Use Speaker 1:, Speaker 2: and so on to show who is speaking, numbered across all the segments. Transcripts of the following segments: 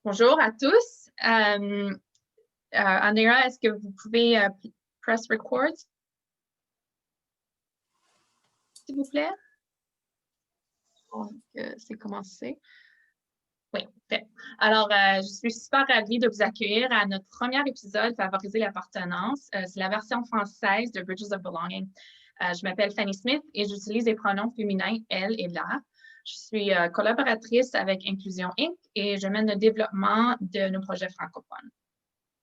Speaker 1: Bonjour à tous. Andrea, est-ce que vous pouvez press record, s'il vous plaît? Donc, c'est commencé. Oui, fait. Alors, je suis super ravie de vous accueillir à notre premier épisode Favoriser l'appartenance. C'est la version française de Bridges of Belonging. Je m'appelle Fanny Smith et j'utilise les pronoms féminins elle et la. Je suis collaboratrice avec Inclusion Inc. et je mène le développement de nos projets francophones.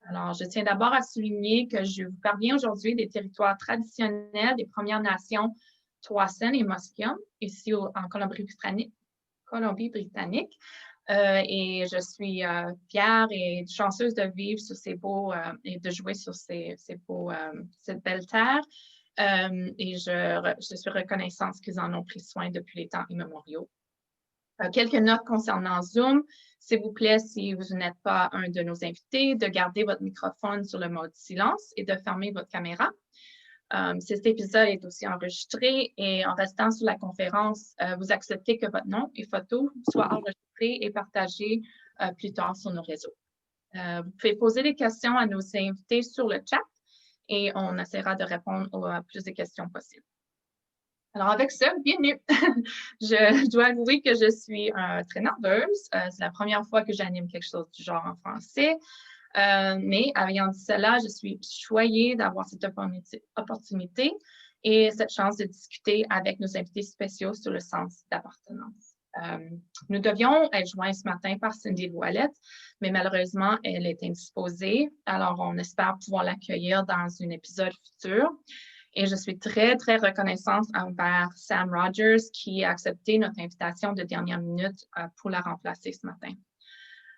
Speaker 1: Alors, je tiens d'abord à souligner que je vous parviens aujourd'hui des territoires traditionnels des Premières Nations Tsawwassen et Musqueam, ici en Colombie-Britannique. Et je suis fière et chanceuse de vivre sur ces beaux et de jouer sur cette belle terre. Et je suis reconnaissante qu'ils en ont pris soin depuis les temps immémoriaux. Quelques notes concernant Zoom. S'il vous plaît, si vous n'êtes pas un de nos invités, de garder votre microphone sur le mode silence et de fermer votre caméra. Cet épisode est aussi enregistré et en restant sur la conférence, vous acceptez que votre nom et photo soient enregistrés et partagés plus tard sur nos réseaux. Vous pouvez poser des questions à nos invités sur le chat et on essaiera de répondre à plus de questions possibles. Alors, avec ça, bienvenue. Je dois avouer que je suis très nerveuse. C'est la première fois que j'anime quelque chose du genre en français. Mais ayant dit cela, je suis choyée d'avoir cette opportunité et cette chance de discuter avec nos invités spéciaux sur le sens d'appartenance. Nous devions être joints ce matin par Cindy Ouellette, mais malheureusement, elle est indisposée. Alors, on espère pouvoir l'accueillir dans un épisode futur. Et je suis très, très reconnaissante envers Sam Rogers qui a accepté notre invitation de dernière minute pour la remplacer ce matin.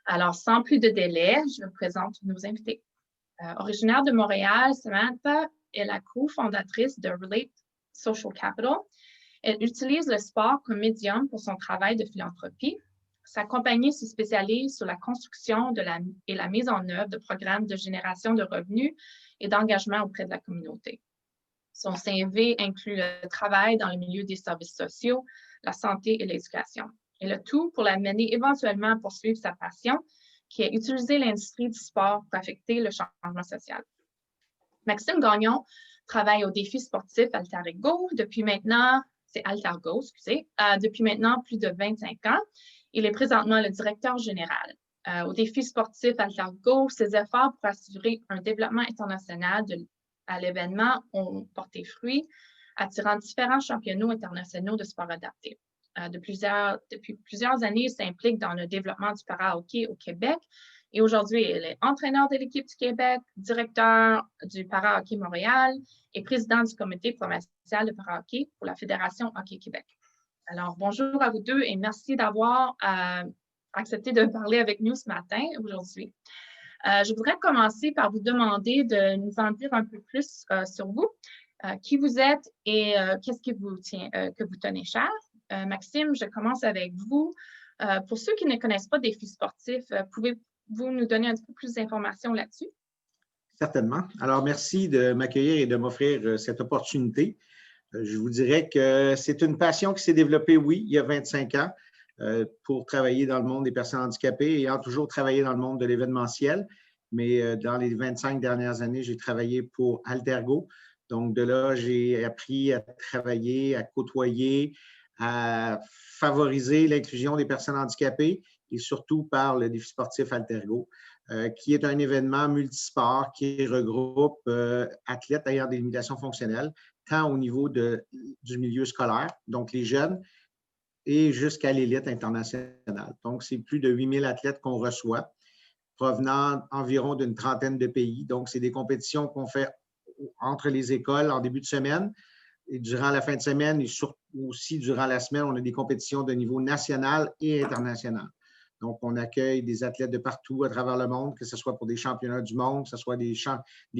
Speaker 1: Alors, sans plus de délai, je vous présente nos invités. Originaire de Montréal, Samantha est la cofondatrice de Relate Social Capital. Elle utilise le sport comme médium pour son travail de philanthropie. Sa compagnie se spécialise sur la construction et la mise en œuvre de programmes de génération de revenus et d'engagement auprès de la communauté. Son CV inclut le travail dans le milieu des services sociaux, la santé et l'éducation. Et le tout pour l'amener éventuellement à poursuivre sa passion, qui est utiliser l'industrie du sport pour affecter le changement social. Maxime Gagnon travaille au défi sportif Altergo depuis maintenant, depuis maintenant plus de 25 ans. Il est présentement le directeur général. Au défi sportif Altergo, ses efforts pour assurer un développement international à l'événement ont porté fruit, attirant différents championnats internationaux de sport adapté. Depuis plusieurs années, il s'implique dans le développement du para-hockey au Québec et aujourd'hui, il est entraîneur de l'équipe du Québec, directeur du para-hockey Montréal et président du comité provincial de para-hockey pour la Fédération Hockey Québec. Alors, bonjour à vous deux et merci d'avoir accepté de parler avec nous ce matin, aujourd'hui. Je voudrais commencer par vous demander de nous en dire un peu plus sur vous, qui vous êtes et qu'est-ce que vous tenez cher. Maxime, je commence avec vous. Pour ceux qui ne connaissent pas Défi sportif, pouvez-vous nous donner un petit peu plus d'informations là-dessus?
Speaker 2: Certainement. Alors, merci de m'accueillir et de m'offrir cette opportunité. Je vous dirais que c'est une passion qui s'est développée, oui, il y a 25 ans, pour travailler dans le monde des personnes handicapées, ayant toujours travaillé dans le monde de l'événementiel. Mais dans les 25 dernières années, j'ai travaillé pour Altergo. Donc, de là, j'ai appris à travailler, à côtoyer, à favoriser l'inclusion des personnes handicapées et surtout par le défi sportif Altergo, qui est un événement multisport qui regroupe athlètes ayant des limitations fonctionnelles, tant au niveau du milieu scolaire, donc les jeunes, et jusqu'à l'élite internationale. Donc, c'est plus de 8000 athlètes qu'on reçoit, provenant environ d'une trentaine de pays. Donc, c'est des compétitions qu'on fait entre les écoles en début de semaine et durant la fin de semaine et surtout aussi durant la semaine, on a des compétitions de niveau national et international. Donc, on accueille des athlètes de partout à travers le monde, que ce soit pour des championnats du monde, que ce soit des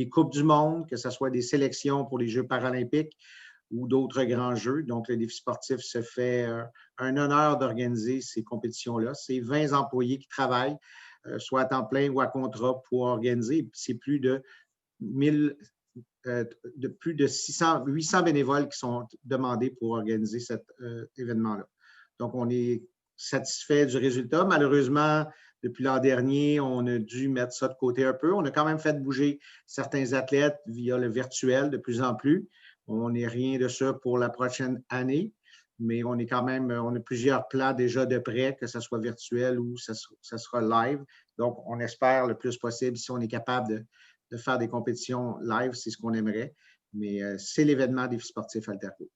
Speaker 2: coupes du monde, que ce soit des sélections pour les Jeux paralympiques ou d'autres grands jeux. Donc, le défi sportif se fait un honneur d'organiser ces compétitions-là. C'est 20 employés qui travaillent, soit à temps plein ou à contrat pour organiser. C'est plus de 800 bénévoles qui sont demandés pour organiser cet événement-là. Donc, on est satisfait du résultat. Malheureusement, depuis l'an dernier, on a dû mettre ça de côté un peu. On a quand même fait bouger certains athlètes via le virtuel de plus en plus. On n'est rien de ça pour la prochaine année, mais on a plusieurs plans déjà de près, que ce soit virtuel ou ça sera live. Donc, on espère le plus possible, si on est capable de faire des compétitions live, c'est ce qu'on aimerait. Mais c'est l'événement Défi sportif Alterco.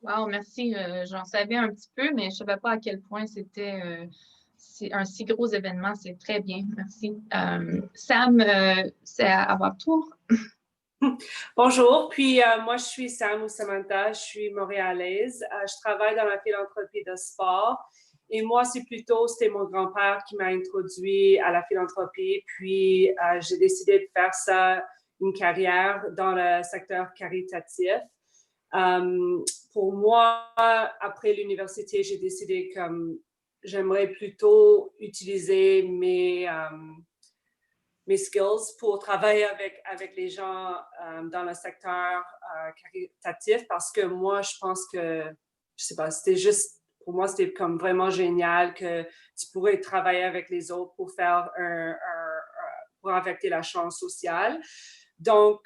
Speaker 1: Wow, merci. J'en savais un petit peu, mais je ne savais pas à quel point c'était c'est un si gros événement. C'est très bien. Merci. Sam, c'est à votre tour.
Speaker 3: Bonjour, puis moi je suis Sam ou Samantha, je suis montréalaise. Je travaille dans la philanthropie de sport et moi c'était mon grand-père qui m'a introduit à la philanthropie, puis j'ai décidé de faire ça, une carrière dans le secteur caritatif. Pour moi, après l'université, j'ai décidé que j'aimerais plutôt utiliser mes skills pour travailler avec les gens dans le secteur caritatif parce que moi, je pense que, je sais pas, pour moi, c'était comme vraiment génial que tu pourrais travailler avec les autres pour faire pour affecter la chance sociale. Donc,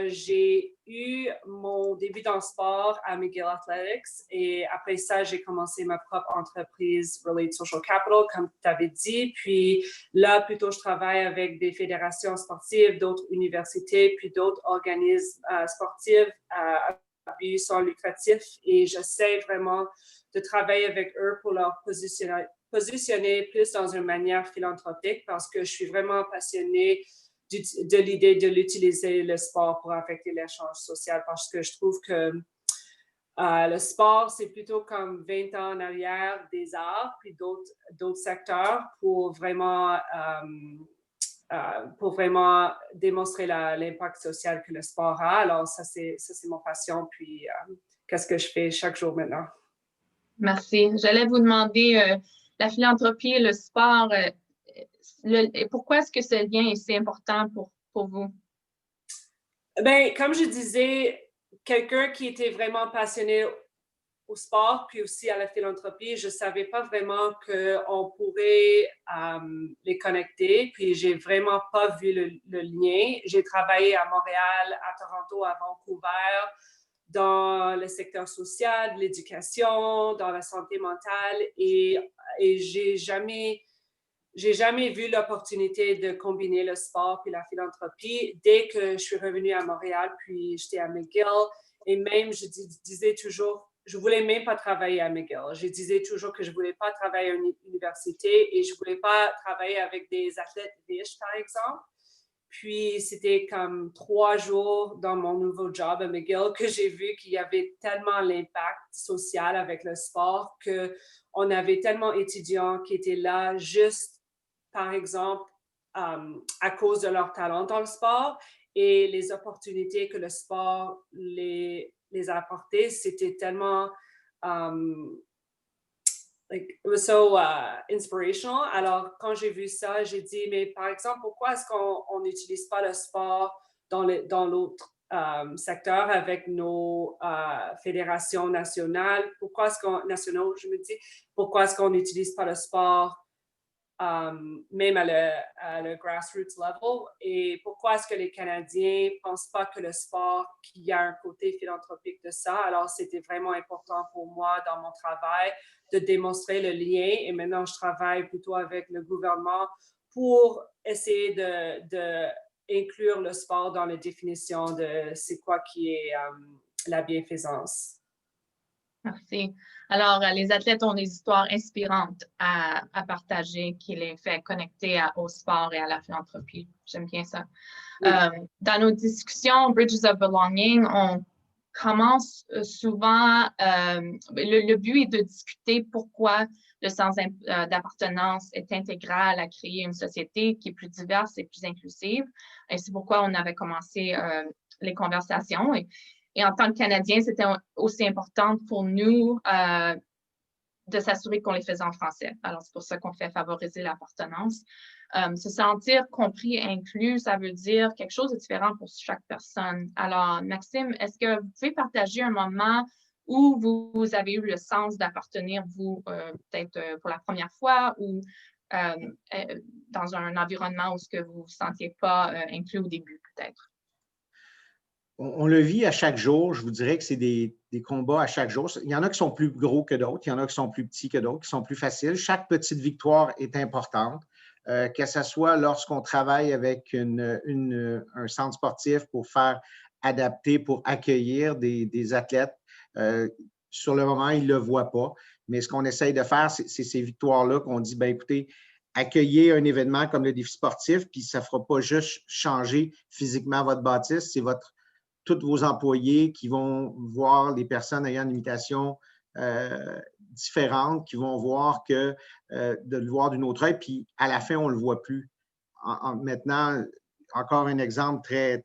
Speaker 3: j'ai eu mon début dans le sport à McGill Athletics et après ça, j'ai commencé ma propre entreprise Relate Social Capital, comme tu avais dit. Puis là, plutôt, je travaille avec des fédérations sportives, d'autres universités, puis d'autres organismes sportifs à but sans lucratif et j'essaie vraiment de travailler avec eux pour leur positionner plus dans une manière philanthropique parce que je suis vraiment passionnée de l'idée de l'utiliser le sport pour affecter l'échange social parce que je trouve que le sport, c'est plutôt comme 20 ans en arrière des arts puis d'autres secteurs pour vraiment démontrer l'impact social que le sport a. Alors, ça, c'est mon passion. Puis, qu'est-ce que je fais chaque jour maintenant?
Speaker 1: Merci. J'allais vous demander la philanthropie et le sport. Pourquoi est-ce que ce lien est si important pour vous?
Speaker 3: Ben, comme je disais, quelqu'un qui était vraiment passionné au sport, puis aussi à la philanthropie, je ne savais pas vraiment qu'on pourrait les connecter, puis j'ai vraiment pas vu le lien. J'ai travaillé à Montréal, à Toronto, à Vancouver, dans le secteur social, l'éducation, dans la santé mentale, et j'ai jamais vu l'opportunité de combiner le sport et la philanthropie. Dès que je suis revenue à Montréal, puis j'étais à McGill, et même je disais toujours, je voulais même pas travailler à McGill. Je disais toujours que je voulais pas travailler à une université et je voulais pas travailler avec des athlètes riches, par exemple. Puis, c'était comme 3 jours dans mon nouveau job à McGill que j'ai vu qu'il y avait tellement l'impact social avec le sport qu'on avait tellement d'étudiants qui étaient là juste, par exemple, à cause de leur talent dans le sport et les opportunités que le sport les a apportées, c'était tellement it was so inspirational. Alors, quand j'ai vu ça, j'ai dit, mais par exemple, pourquoi est-ce qu'on n'utilise pas le sport dans l'autre secteur avec nos fédérations nationales? Pourquoi est-ce qu'on n'utilise pas le sport même à le grassroots level? Et pourquoi est-ce que les Canadiens ne pensent pas que le sport, qu'il y a un côté philanthropique de ça? Alors, c'était vraiment important pour moi dans mon travail de démontrer le lien. Et maintenant, je travaille plutôt avec le gouvernement pour essayer de inclure le sport dans la définition de c'est quoi qui est la bienfaisance.
Speaker 1: Merci. Alors, les athlètes ont des histoires inspirantes à partager qui les fait connecter au sport et à la philanthropie. J'aime bien ça. Oui. Dans nos discussions Bridges of Belonging, on commence souvent, le but est de discuter pourquoi le sens d'appartenance est intégral à créer une société qui est plus diverse et plus inclusive. Et c'est pourquoi on avait commencé les conversations. Et en tant que Canadiens, c'était aussi important pour nous de s'assurer qu'on les faisait en français. Alors, c'est pour ça qu'on fait favoriser l'appartenance. Se sentir compris et inclus, ça veut dire quelque chose de différent pour chaque personne. Alors, Maxime, est-ce que vous pouvez partager un moment où vous avez eu le sens d'appartenir, vous, peut-être pour la première fois, ou dans un environnement où ce que vous ne vous sentiez pas inclus au début, peut-être?
Speaker 2: On le vit à chaque jour. Je vous dirais que c'est des combats à chaque jour. Il y en a qui sont plus gros que d'autres, il y en a qui sont plus petits que d'autres, qui sont plus faciles. Chaque petite victoire est importante, que ce soit lorsqu'on travaille avec un centre sportif pour faire adapter, pour accueillir des athlètes. Sur le moment, ils ne le voient pas. Mais ce qu'on essaye de faire, c'est ces victoires-là qu'on dit, bien écoutez, accueillez un événement comme le défi sportif, puis ça ne fera pas juste changer physiquement votre bâtisse, c'est tous vos employés qui vont voir les personnes ayant une limitation différente, qui vont voir de le voir d'une autre œil, puis à la fin, on ne le voit plus. Maintenant, encore un exemple très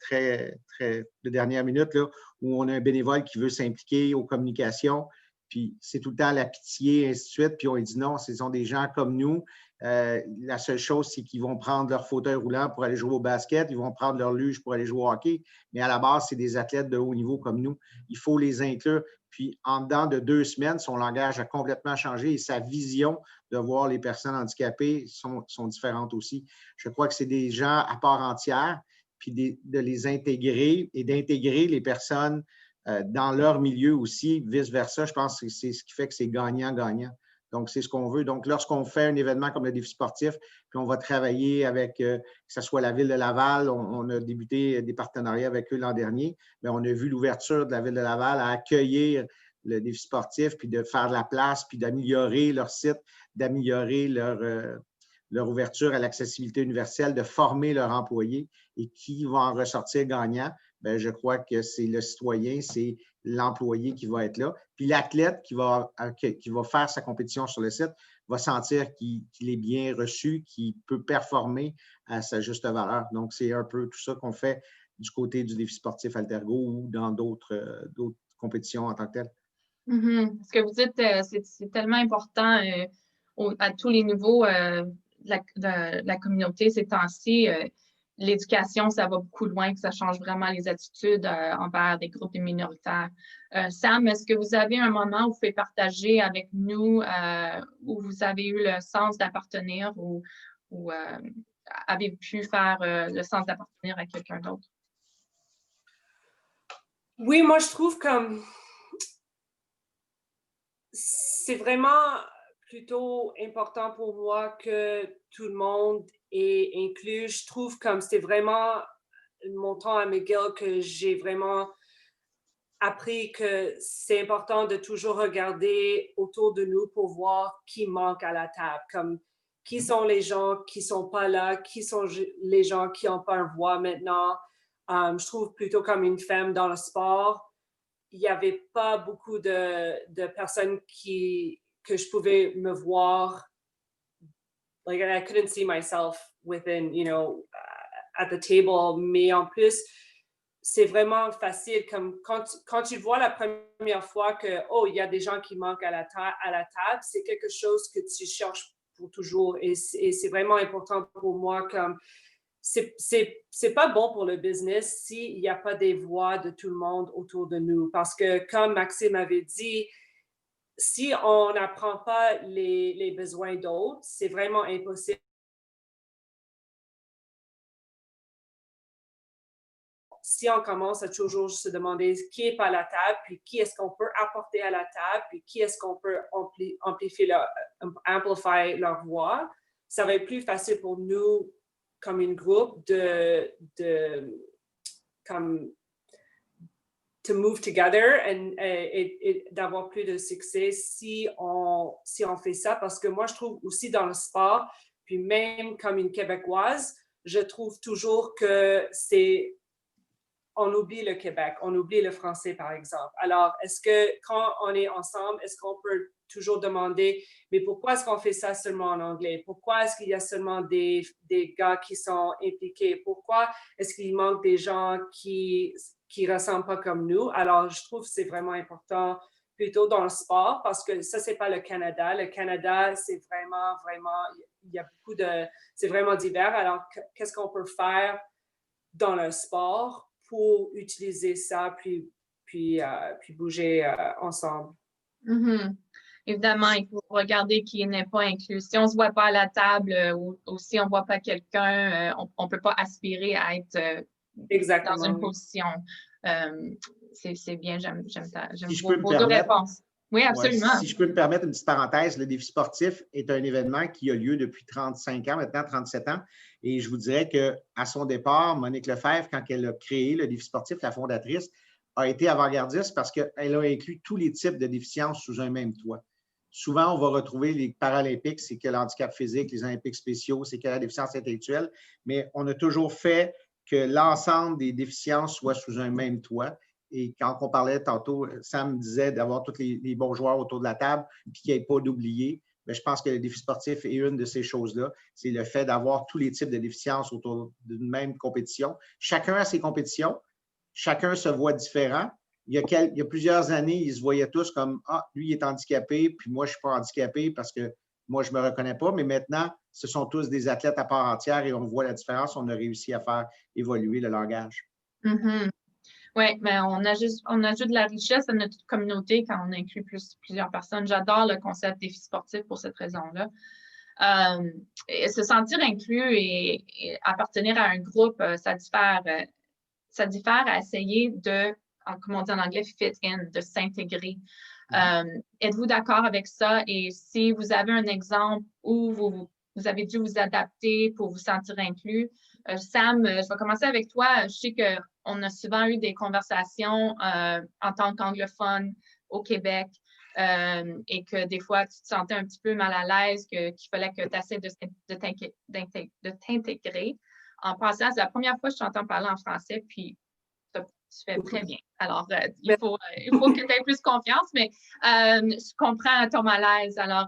Speaker 2: de dernière minute, là, où on a un bénévole qui veut s'impliquer aux communications, puis c'est tout le temps la pitié, et ainsi de suite, puis on lui dit non, ce sont des gens comme nous. La seule chose, c'est qu'ils vont prendre leur fauteuil roulant pour aller jouer au basket, ils vont prendre leur luge pour aller jouer au hockey, mais à la base, c'est des athlètes de haut niveau comme nous. Il faut les inclure. Puis, en dedans de 2 semaines, son langage a complètement changé et sa vision de voir les personnes handicapées sont différentes aussi. Je crois que c'est des gens à part entière, puis de les intégrer et d'intégrer les personnes dans leur milieu aussi, vice-versa. Je pense que c'est ce qui fait que c'est gagnant-gagnant. Donc, c'est ce qu'on veut. Donc, lorsqu'on fait un événement comme le défi sportif, puis on va travailler avec, que ce soit la Ville de Laval, on a débuté des partenariats avec eux l'an dernier, mais on a vu l'ouverture de la Ville de Laval à accueillir le défi sportif, puis de faire de la place, puis d'améliorer leur site, d'améliorer leur ouverture à l'accessibilité universelle, de former leurs employés et qui vont en ressortir gagnant. Bien, je crois que c'est le citoyen, c'est l'employé qui va être là. Puis l'athlète qui va faire sa compétition sur le site va sentir qu'il est bien reçu, qu'il peut performer à sa juste valeur. Donc, c'est un peu tout ça qu'on fait du côté du défi sportif Altergo ou dans d'autres compétitions en tant que telles.
Speaker 1: Ce que vous dites, c'est tellement important à tous les niveaux de la communauté ces temps-ci. L'éducation, ça va beaucoup loin, que ça change vraiment les attitudes envers des groupes minoritaires. Sam, est-ce que vous avez un moment où vous pouvez partager avec nous où vous avez eu le sens d'appartenir ou avez pu faire le sens d'appartenir à quelqu'un d'autre?
Speaker 3: Oui, moi, je trouve comme c'est vraiment plutôt important pour moi que tout le monde est inclus. Je trouve comme c'était vraiment mon temps à McGill que j'ai vraiment appris que c'est important de toujours regarder autour de nous pour voir qui manque à la table, comme qui sont les gens qui sont pas là, qui sont les gens qui n'ont pas une voix maintenant. Je trouve plutôt comme une femme dans le sport, il n'y avait pas beaucoup de personnes que je pouvais me voir. Like, I couldn't see myself within, at the table. Mais en plus, c'est vraiment facile. Comme quand tu vois la première fois que, oh, il y a des gens qui manquent à la table, c'est quelque chose que tu cherches pour toujours. Et c'est vraiment important pour moi. Comme c'est pas bon pour le business s'il n'y a pas des voix de tout le monde autour de nous. Parce que, comme Maxime avait dit, si on n'apprend pas les besoins d'autres, c'est vraiment impossible. Si on commence à toujours se demander qui est pas à la table, puis qui est-ce qu'on peut apporter à la table, puis qui est-ce qu'on peut amplifier leur voix, ça va être plus facile pour nous comme un groupe to move together et d'avoir plus de succès si on fait ça. Parce que moi, je trouve aussi dans le sport, puis même comme une Québécoise, je trouve toujours que on oublie le Québec, on oublie le français, par exemple. Alors, est-ce que quand on est ensemble, est-ce qu'on peut toujours demander, mais pourquoi est-ce qu'on fait ça seulement en anglais? Pourquoi est-ce qu'il y a seulement des gars qui sont impliqués? Pourquoi est-ce qu'il manque des gens qui ressemblent pas comme nous? Alors, je trouve que c'est vraiment important plutôt dans le sport parce que ça, c'est pas le Canada. Le Canada, c'est vraiment, il y a beaucoup c'est vraiment divers. Alors, qu'est-ce qu'on peut faire dans le sport pour utiliser ça puis bouger ensemble?
Speaker 1: Évidemment, il faut regarder qui n'est pas inclus. Si on ne se voit pas à la table ou si on ne voit pas quelqu'un, on ne peut pas aspirer à être dans une position. C'est bien, j'aime vos deux réponses. Oui, absolument.
Speaker 2: Si je peux me permettre une petite parenthèse, le défi sportif est un événement qui a lieu depuis 35 ans, maintenant 37 ans. Et je vous dirais qu'à son départ, Monique Lefebvre, quand elle a créé le défi sportif, la fondatrice, a été avant-gardiste parce qu'elle a inclus tous les types de déficiences sous un même toit. Souvent, on va retrouver les Paralympiques, c'est que l'handicap physique, les Olympiques spéciaux, c'est que la déficience intellectuelle, mais on a toujours fait que l'ensemble des déficiences soient sous un même toit. Et quand on parlait tantôt, Sam disait d'avoir tous les bons joueurs autour de la table et qu'il n'y ait pas d'oubliés. Mais je pense que le défi sportif est une de ces choses-là. C'est le fait d'avoir tous les types de déficiences autour d'une même compétition. Chacun a ses compétitions. Chacun se voit différent. Il y a plusieurs années, ils se voyaient tous comme « Ah, lui, il est handicapé, puis moi, je ne suis pas handicapé parce que moi, je ne me reconnais pas. » Mais maintenant, ce sont tous des athlètes à part entière et on voit la différence. On a réussi à faire évoluer le langage.
Speaker 1: Mm-hmm. Oui, mais on ajoute de la richesse à notre communauté quand on inclut plusieurs personnes. J'adore le concept défi sportif pour cette raison-là. Se sentir inclus et appartenir à un groupe, ça diffère à essayer de, comme on dit en anglais, fit in, de s'intégrer. Êtes-vous d'accord avec ça? Et si vous avez un exemple où vous avez dû vous adapter pour vous sentir inclus, Sam, je vais commencer avec toi. Je sais qu'on a souvent eu des conversations en tant qu'anglophone au Québec et que des fois, tu te sentais un petit peu mal à l'aise, qu'il fallait que tu essaies de t'intégrer. En passant, c'est la première fois que je t'entends parler en français, puis tu fais très bien. Alors, il faut que tu aies plus confiance, mais je comprends ton malaise. Alors,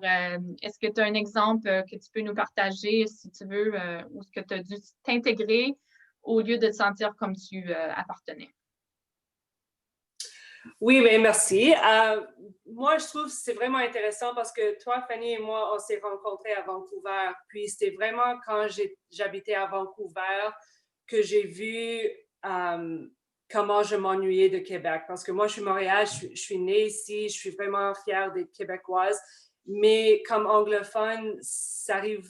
Speaker 1: est-ce que tu as un exemple que tu peux nous partager, si tu veux, où est-ce que tu as dû t'intégrer au lieu de te sentir comme tu appartenais?
Speaker 3: Oui, bien, merci. Moi, je trouve que c'est vraiment intéressant parce que toi, Fanny et moi, on s'est rencontrés à Vancouver. Puis, c'était vraiment quand j'habitais à Vancouver que j'ai vu comment je m'ennuyais de Québec. Parce que moi, je suis Montréal, je suis née ici, je suis vraiment fière d'être québécoise. Mais comme anglophone, ça arrive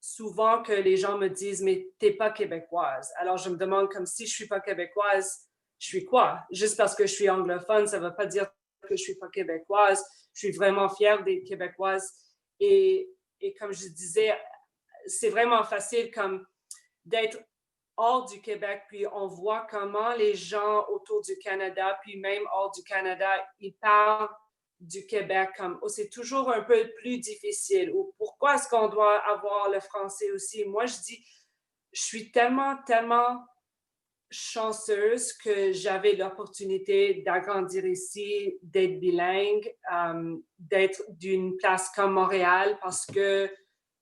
Speaker 3: souvent que les gens me disent « Mais t'es pas québécoise ». Alors, je me demande comme si je suis pas québécoise, je suis quoi? Juste parce que je suis anglophone, ça ne veut pas dire que je suis pas québécoise. Je suis vraiment fière d'être québécoise. Et comme je disais, c'est vraiment facile comme d'être hors du Québec, puis on voit comment les gens autour du Canada, puis même hors du Canada, ils parlent du Québec comme oh, c'est toujours un peu plus difficile. Ou pourquoi est-ce qu'on doit avoir le français aussi? Moi, je dis, je suis tellement chanceuse que j'avais l'opportunité d'agrandir ici, d'être bilingue, d'être d'une place comme Montréal parce que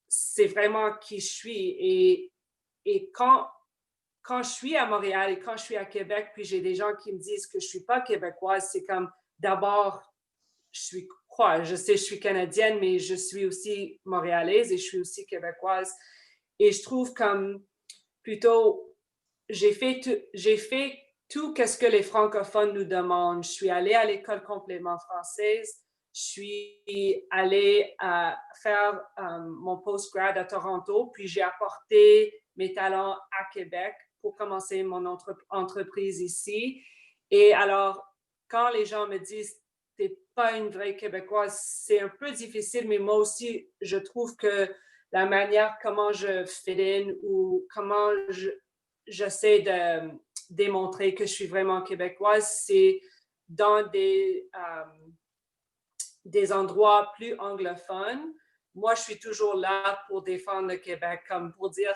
Speaker 3: c'est vraiment qui je suis. Et quand je suis à Montréal et quand je suis à Québec, puis j'ai des gens qui me disent que je ne suis pas québécoise, c'est comme d'abord, je suis quoi? Je sais, je suis canadienne, mais je suis aussi montréalaise et je suis aussi québécoise. Et je trouve comme plutôt, j'ai fait tout ce que les francophones nous demandent. Je suis allée à l'école complément française. Je suis allée faire mon post-grad à Toronto, puis j'ai apporté mes talents à Québec pour commencer mon entreprise ici. Et alors, quand les gens me disent « t'es pas une vraie Québécoise », c'est un peu difficile, mais moi aussi, je trouve que la manière comment je fit in ou comment j'essaie de démontrer que je suis vraiment québécoise, c'est dans des endroits plus anglophones. Moi, je suis toujours là pour défendre le Québec, comme pour dire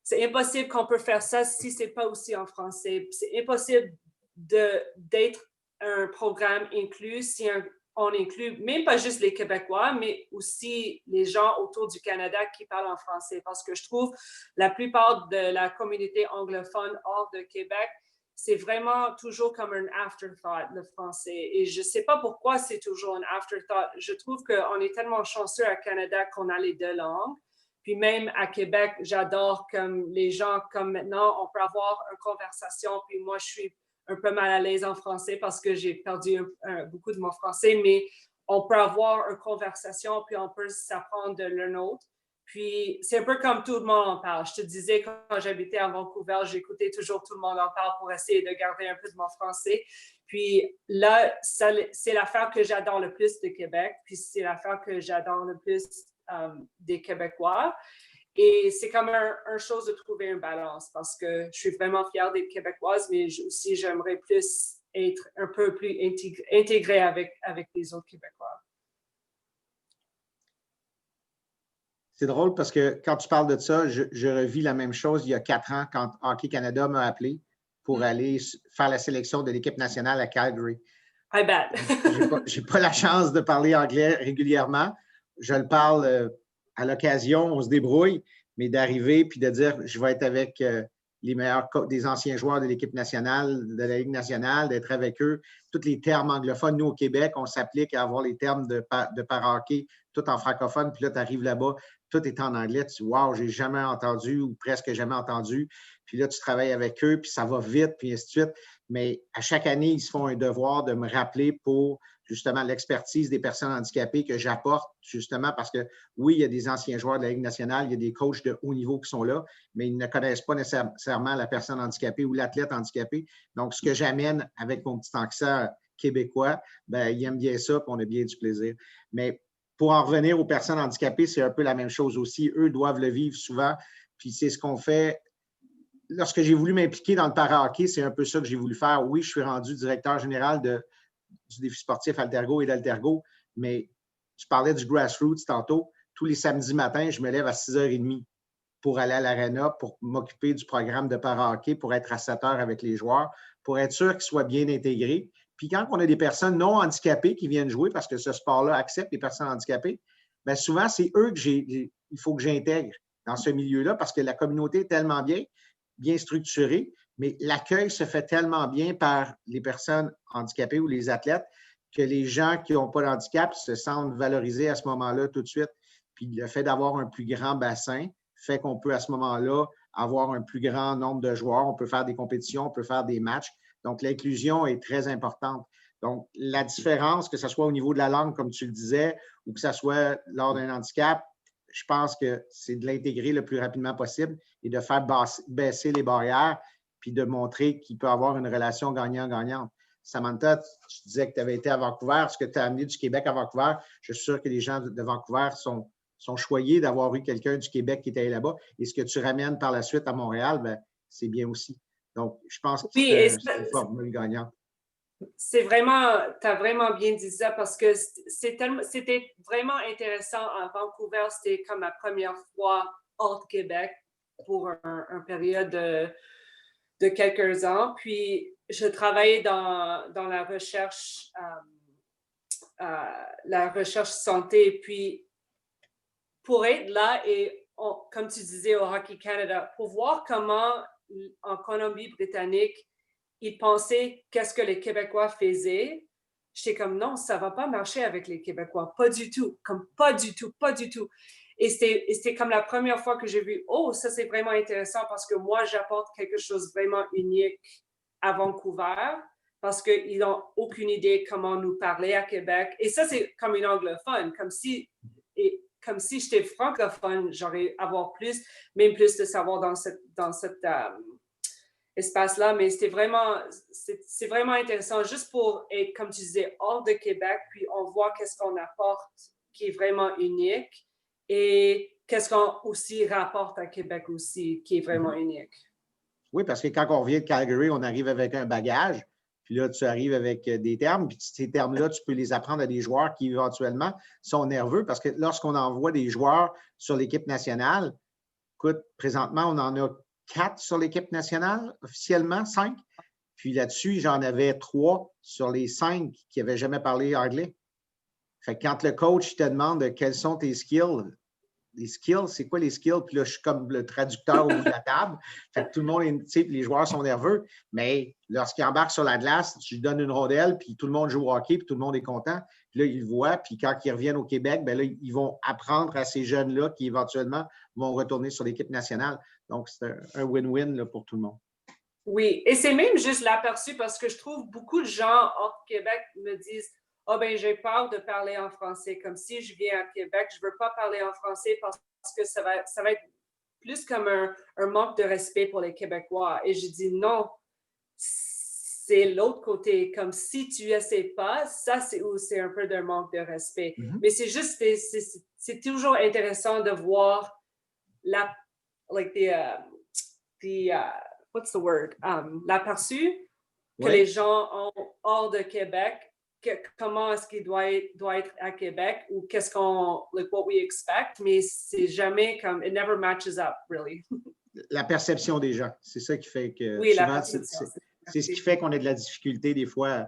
Speaker 3: c'est impossible qu'on peut faire ça si c'est pas aussi en français. C'est impossible d'être un programme inclus si on inclut même pas juste les Québécois, mais aussi les gens autour du Canada qui parlent en français. Parce que je trouve la plupart de la communauté anglophone hors de Québec, c'est vraiment toujours comme un afterthought, le français. Et je ne sais pas pourquoi c'est toujours un afterthought. Je trouve qu'on est tellement chanceux à Canada qu'on a les deux langues. Puis même à Québec, j'adore comme les gens, comme maintenant, on peut avoir une conversation. Puis moi, je suis un peu mal à l'aise en français parce que j'ai perdu beaucoup de mon français, mais on peut avoir une conversation, puis on peut s'apprendre de l'un autre. Puis, c'est un peu comme tout le monde en parle. Je te disais, quand j'habitais à Vancouver, j'écoutais toujours tout le monde en parle pour essayer de garder un peu de mon français. Puis là, c'est l'affaire que j'adore le plus de Québec, puis c'est l'affaire que j'adore le plus des Québécois. Et c'est comme une chose de trouver une balance parce que je suis vraiment fière d'être québécoise, mais aussi j'aimerais plus être un peu plus intégrée avec les autres Québécois.
Speaker 2: C'est drôle parce que quand tu parles de ça, je revis la même chose il y a 4 ans quand Hockey Canada m'a appelé pour aller faire la sélection de l'équipe nationale à Calgary.
Speaker 3: I bet.
Speaker 2: J'ai pas la chance de parler anglais régulièrement. Je le parle à l'occasion, on se débrouille, mais d'arriver puis de dire je vais être avec les meilleurs des anciens joueurs de l'équipe nationale, de la Ligue nationale, d'être avec eux. Tous les termes anglophones, nous au Québec, on s'applique à avoir les termes de para-hockey, tout en francophone, puis là, tu arrives là-bas, tout est en anglais, tu dis wow, j'ai jamais entendu ou presque jamais entendu. Puis là, tu travailles avec eux, puis ça va vite, puis ainsi de suite. Mais à chaque année, ils se font un devoir de me rappeler pour justement l'expertise des personnes handicapées que j'apporte, justement parce que oui, il y a des anciens joueurs de la Ligue nationale, il y a des coachs de haut niveau qui sont là, mais ils ne connaissent pas nécessairement la personne handicapée ou l'athlète handicapé. Donc, ce que j'amène avec mon petit accent québécois, bien, ils aiment bien ça, puis on a bien du plaisir. Mais pour en revenir aux personnes handicapées, c'est un peu la même chose aussi. Eux doivent le vivre souvent, puis c'est ce qu'on fait. Lorsque j'ai voulu m'impliquer dans le para-hockey, c'est un peu ça que j'ai voulu faire. Oui, je suis rendu directeur général du défi sportif Altergo et d'Altergo, mais tu parlais du grassroots tantôt. Tous les samedis matins, je me lève à 6h30 pour aller à l'aréna, pour m'occuper du programme de para-hockey, pour être à 7h avec les joueurs, pour être sûr qu'ils soient bien intégrés. Puis quand on a des personnes non handicapées qui viennent jouer, parce que ce sport-là accepte les personnes handicapées, bien souvent, c'est eux il faut que j'intègre dans ce milieu-là parce que la communauté est tellement bien structurée, mais l'accueil se fait tellement bien par les personnes handicapées ou les athlètes que les gens qui n'ont pas de handicap se sentent valorisés à ce moment-là tout de suite. Puis le fait d'avoir un plus grand bassin fait qu'on peut à ce moment-là avoir un plus grand nombre de joueurs, on peut faire des compétitions, on peut faire des matchs. Donc, l'inclusion est très importante. Donc, la différence, que ce soit au niveau de la langue, comme tu le disais, ou que ce soit lors d'un handicap, je pense que c'est de l'intégrer le plus rapidement possible et de faire baisser les barrières puis de montrer qu'il peut y avoir une relation gagnant-gagnante. Samantha, tu disais que tu avais été à Vancouver. Ce que tu as amené du Québec à Vancouver, je suis sûr que les gens de Vancouver sont choyés d'avoir eu quelqu'un du Québec qui était là-bas. Et ce que tu ramènes par la suite à Montréal, bien, c'est bien aussi. Donc, je pense que c'est une formule gagnante.
Speaker 3: C'est vraiment, tu as vraiment bien dit ça parce que c'était vraiment intéressant à Vancouver. C'était comme ma première fois hors de Québec pour une période de quelques ans. Puis, je travaillais dans la recherche santé. Puis, pour être là et, comme tu disais au Hockey Canada, pour voir comment en Colombie-Britannique, ils pensaient qu'est-ce que les Québécois faisaient. J'étais comme non, ça ne va pas marcher avec les Québécois. Pas du tout. Comme pas du tout, pas du tout. Et c'était comme la première fois que j'ai vu, oh, ça c'est vraiment intéressant parce que moi, j'apporte quelque chose de vraiment unique à Vancouver parce qu'ils n'ont aucune idée comment nous parler à Québec. Et ça, c'est comme une anglophone, comme si j'étais francophone, j'aurais avoir même plus de savoir dans cette espace-là, mais c'est vraiment intéressant juste pour être, comme tu disais, hors de Québec, puis on voit qu'est-ce qu'on apporte qui est vraiment unique et qu'est-ce qu'on aussi rapporte à Québec aussi qui est vraiment unique.
Speaker 2: Oui, parce que quand on revient de Calgary, on arrive avec un bagage, puis là, tu arrives avec des termes, puis ces termes-là, tu peux les apprendre à des joueurs qui, éventuellement, sont nerveux, parce que lorsqu'on envoie des joueurs sur l'équipe nationale, écoute, présentement, on en a 4 sur l'équipe nationale, officiellement, 5. Puis là-dessus, j'en avais 3 sur les 5 qui n'avaient jamais parlé anglais. Fait que quand le coach te demande quels sont tes skills, les skills, c'est quoi les skills? Puis là, je suis comme le traducteur au bout de la table. Fait que tout le monde est, tu sais, les joueurs sont nerveux, mais lorsqu'ils embarquent sur la glace, tu lui donnes une rondelle, puis tout le monde joue au hockey, puis tout le monde est content. Puis là, ils le voient, puis quand ils reviennent au Québec, bien là, ils vont apprendre à ces jeunes-là qui, éventuellement, vont retourner sur l'équipe nationale. Donc, c'est un win-win là, pour tout le monde.
Speaker 3: Oui, et c'est même juste l'aperçu parce que je trouve beaucoup de gens hors Québec me disent ah ben j'ai peur de parler en français. Comme si je viens à Québec, je veux pas parler en français parce que ça va être plus comme un manque de respect pour les Québécois. Et je dis non, c'est l'autre côté. Comme si tu essaies pas, ça c'est où c'est un peu d'un manque de respect. Mais c'est juste, c'est toujours intéressant de voir like what's the word? L'aperçu que les gens ont hors de Québec, comment est-ce qu'il doit être à Québec ou qu'est-ce qu'on, like what we expect, mais c'est jamais comme, it never matches up, really.
Speaker 2: La perception des gens, c'est ça qui fait que
Speaker 3: oui,
Speaker 2: souvent, c'est ce qui fait qu'on a de la difficulté des fois.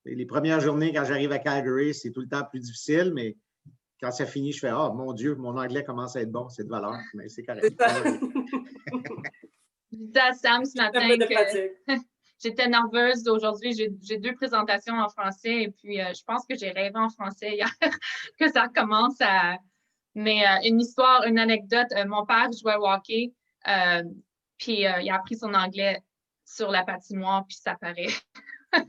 Speaker 2: Les premières journées, quand j'arrive à Calgary, c'est tout le temps plus difficile, mais quand ça finit, je fais « Ah, mon Dieu, mon anglais commence à être bon, c'est de valeur. » Mais c'est correct.
Speaker 1: Je disais à Sam ce matin que j'étais nerveuse aujourd'hui. J'ai 2 présentations en français et puis je pense que j'ai rêvé en français hier que ça commence à… Mais une anecdote, mon père jouait au hockey, puis il a appris son anglais sur la patinoire, puis ça paraît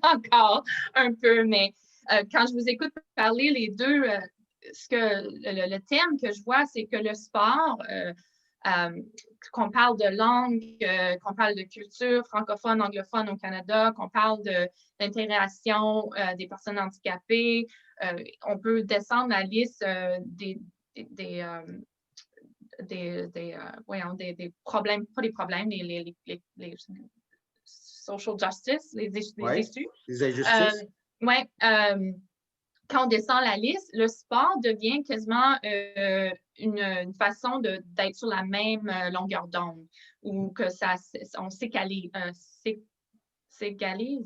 Speaker 1: encore un peu. Mais quand je vous écoute parler, les deux, le thème que je vois, c'est que le sport, qu'on parle de langue, qu'on parle de culture francophone, anglophone au Canada, qu'on parle d'intégration des personnes handicapées, on peut descendre la liste des problèmes, pas des problèmes, les social justice, les issues.
Speaker 2: Les injustices.
Speaker 1: Oui. Quand on descend la liste, le sport devient quasiment une façon d'être sur la même longueur d'onde ou que on s'équilibre.
Speaker 3: S'équilibre.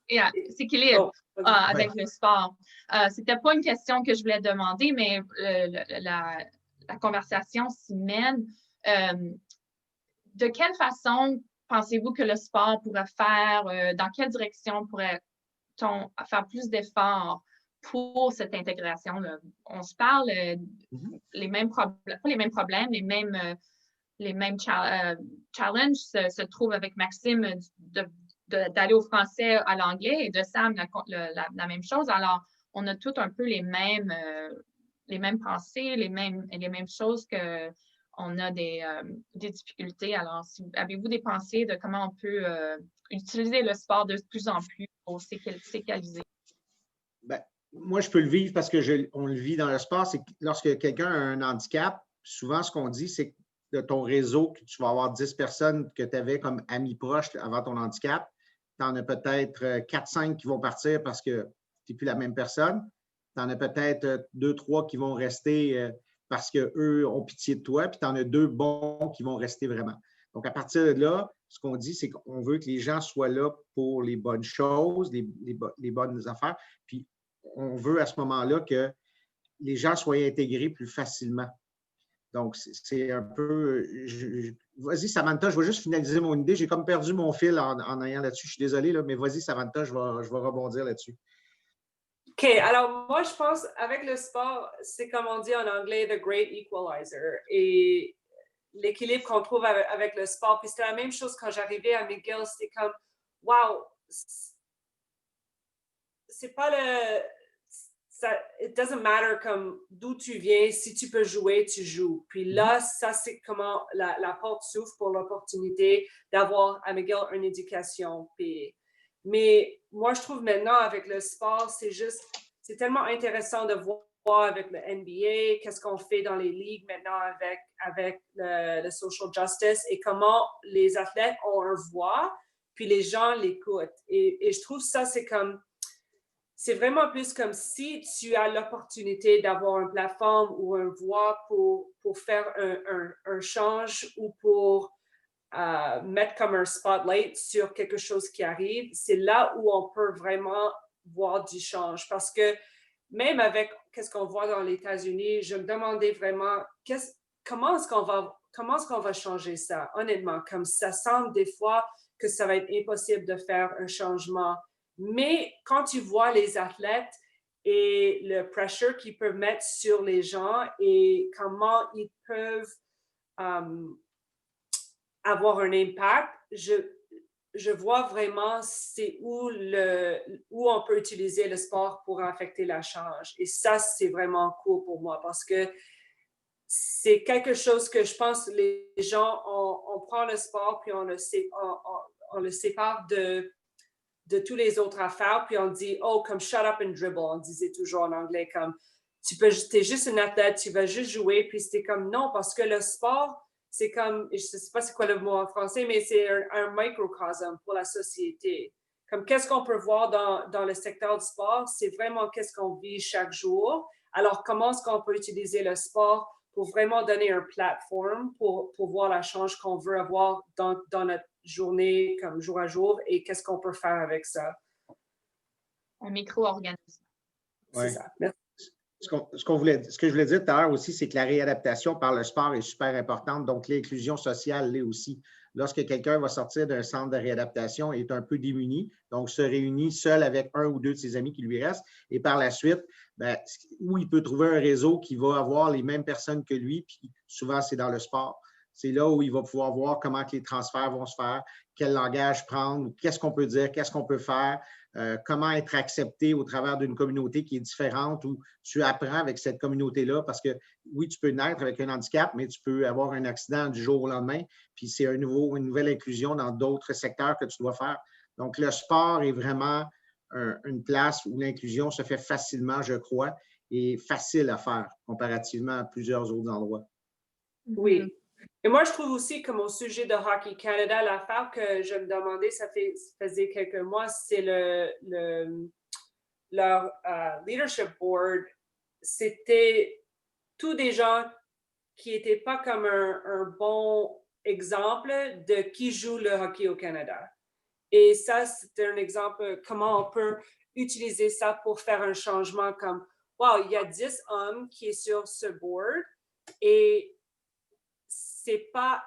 Speaker 1: Yeah, s'équilibre avec le sport. C'était pas une question que je voulais demander, mais la conversation s'y mène. De quelle façon pensez-vous que le sport pourrait faire, dans quelle direction pourrait-on faire plus d'efforts pour cette intégration-là? On se parle les mêmes problèmes, pas les mêmes problèmes, les mêmes challenges se trouvent avec Maxime d'aller au français à l'anglais et de Sam la même chose. Alors, on a tous un peu les mêmes pensées, les mêmes choses qu'on a des difficultés. Alors, avez-vous des pensées de comment on peut utiliser le sport de plus en plus pour s'égaliser?
Speaker 2: Ben, moi, je peux le vivre parce qu'on le vit dans le sport. C'est que lorsque quelqu'un a un handicap, souvent, ce qu'on dit, c'est que de ton réseau, que tu vas avoir 10 personnes que tu avais comme amis proches avant ton handicap, tu en as peut-être 4-5 qui vont partir parce que tu n'es plus la même personne. Tu en as peut-être 2-3 qui vont rester parce qu'eux ont pitié de toi, puis tu en as 2 bons qui vont rester vraiment. Donc, à partir de là, ce qu'on dit, c'est qu'on veut que les gens soient là pour les bonnes choses, les bonnes affaires, puis on veut à ce moment-là que les gens soient intégrés plus facilement. Donc, c'est un peu… Vas-y, Samantha, je vais juste finaliser mon idée. J'ai comme perdu mon fil en ayant là-dessus. Je suis désolé, là, mais vas-y, Samantha, je vais rebondir là-dessus.
Speaker 3: OK, alors moi, je pense, avec le sport, c'est comme on dit en anglais, the great equalizer. Et l'équilibre qu'on trouve avec le sport. Puis c'était la même chose quand j'arrivais à McGill. C'était comme, wow, c'est pas it doesn't matter comme d'où tu viens, si tu peux jouer, tu joues. Puis là, ça, c'est comment la porte s'ouvre pour l'opportunité d'avoir à McGill une éducation. Mais moi, je trouve maintenant, avec le sport, c'est tellement intéressant de voir avec le NBA, qu'est-ce qu'on fait dans les ligues maintenant avec le social justice et comment les athlètes ont un voix, puis les gens l'écoutent. Et je trouve ça, c'est vraiment plus comme si tu as l'opportunité d'avoir une plateforme ou une voix pour faire un change ou pour mettre comme un spotlight sur quelque chose qui arrive, c'est là où on peut vraiment voir du change. Parce que même avec qu'est-ce qu'on voit dans les États-Unis, je me demandais vraiment comment est-ce qu'on va changer ça, honnêtement, comme ça semble des fois que ça va être impossible de faire un changement. Mais quand tu vois les athlètes et le pressure qu'ils peuvent mettre sur les gens et comment ils peuvent avoir un impact, je vois vraiment c'est où on peut utiliser le sport pour affecter la change. Et ça, c'est vraiment cool pour moi parce que c'est quelque chose que je pense les gens, on prend le sport puis on le sépare de tous les autres affaires, puis on dit, oh, comme shut up and dribble, on disait toujours en anglais, comme t'es juste un athlète, tu vas juste jouer, puis c'était comme non, parce que le sport, c'est comme, je ne sais pas c'est quoi le mot en français, mais c'est un microcosme pour la société. Comme qu'est-ce qu'on peut voir dans le secteur du sport, c'est vraiment qu'est-ce qu'on vit chaque jour. Alors, comment est-ce qu'on peut utiliser le sport pour vraiment donner une plateforme pour voir la change qu'on veut avoir dans notre journée, comme jour à jour, et qu'est-ce qu'on peut faire avec ça?
Speaker 1: Un micro-organisme.
Speaker 3: C'est ça. Merci.
Speaker 2: Ce que je voulais dire tout à l'heure aussi, c'est que la réadaptation par le sport est super importante. Donc, l'inclusion sociale l'est aussi. Lorsque quelqu'un va sortir d'un centre de réadaptation et est un peu démuni, donc se réunit seul avec un ou deux de ses amis qui lui restent, et par la suite, où il peut trouver un réseau qui va avoir les mêmes personnes que lui, puis souvent, c'est dans le sport. C'est là où il va pouvoir voir comment que les transferts vont se faire, quel langage prendre, qu'est-ce qu'on peut dire, qu'est-ce qu'on peut faire, comment être accepté au travers d'une communauté qui est différente, où tu apprends avec cette communauté-là, parce que oui, tu peux naître avec un handicap, mais tu peux avoir un accident du jour au lendemain, puis c'est une nouvelle inclusion dans d'autres secteurs que tu dois faire. Donc, le sport est vraiment une place où l'inclusion se fait facilement, je crois, et facile à faire comparativement à plusieurs autres endroits.
Speaker 3: Oui. Et moi, je trouve aussi, comme au sujet de Hockey Canada, l'affaire que je me demandais, ça faisait quelques mois, c'est leur leadership board. C'était tous des gens qui n'étaient pas comme un bon exemple de qui joue le hockey au Canada. Et ça, c'était un exemple comment on peut utiliser ça pour faire un changement comme, wow, il y a 10 hommes qui sont sur ce board et c'est pas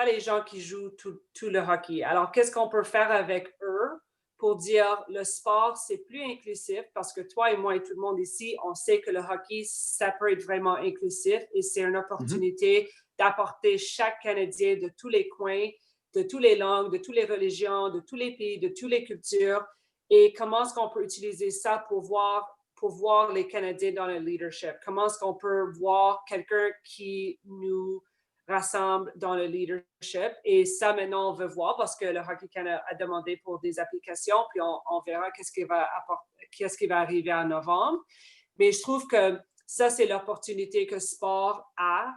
Speaker 3: les gens qui jouent tout le hockey. Alors, qu'est-ce qu'on peut faire avec eux pour dire le sport, c'est plus inclusif parce que toi et moi et tout le monde ici, on sait que le hockey, ça peut être vraiment inclusif et c'est une opportunité d'apporter chaque Canadien de tous les coins, de toutes les langues, de toutes les religions, de tous les pays, de toutes les cultures. Et comment est-ce qu'on peut utiliser ça pour voir les Canadiens dans le leadership? Comment est-ce qu'on peut voir quelqu'un qui nous rassemble dans le leadership? Et ça, maintenant, on veut voir parce que le Hockey Canada a demandé pour des applications, puis on verra qu'est-ce qui va arriver en novembre. Mais je trouve que ça, c'est l'opportunité que sport a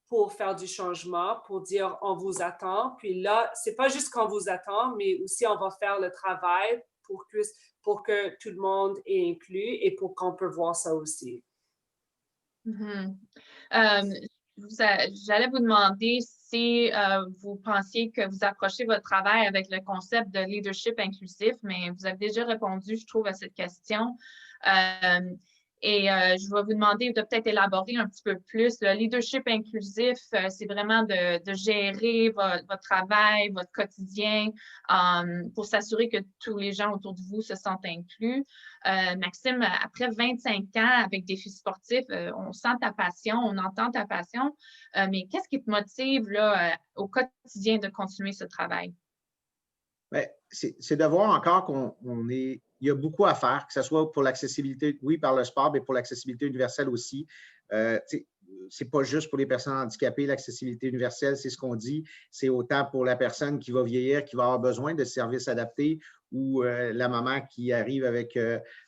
Speaker 3: pour faire du changement, pour dire on vous attend. Puis là, c'est pas juste qu'on vous attend, mais aussi on va faire le travail pour que tout le monde est inclus et pour qu'on peut voir ça aussi.
Speaker 1: J'allais vous demander si vous pensiez que vous approchez votre travail avec le concept de leadership inclusif, mais vous avez déjà répondu, je trouve, à cette question. Je vais vous demander de peut-être élaborer un petit peu plus. Le leadership inclusif, c'est vraiment de gérer votre travail, votre quotidien pour s'assurer que tous les gens autour de vous se sentent inclus. Maxime, après 25 ans avec Défis sportifs, on sent ta passion, on entend ta passion, mais qu'est-ce qui te motive là, au quotidien de continuer ce travail?
Speaker 2: C'est de voir encore il y a beaucoup à faire, que ce soit pour l'accessibilité, oui, par le sport, mais pour l'accessibilité universelle aussi. C'est pas juste pour les personnes handicapées, l'accessibilité universelle, c'est ce qu'on dit. C'est autant pour la personne qui va vieillir, qui va avoir besoin de services adaptés, ou la maman qui arrive avec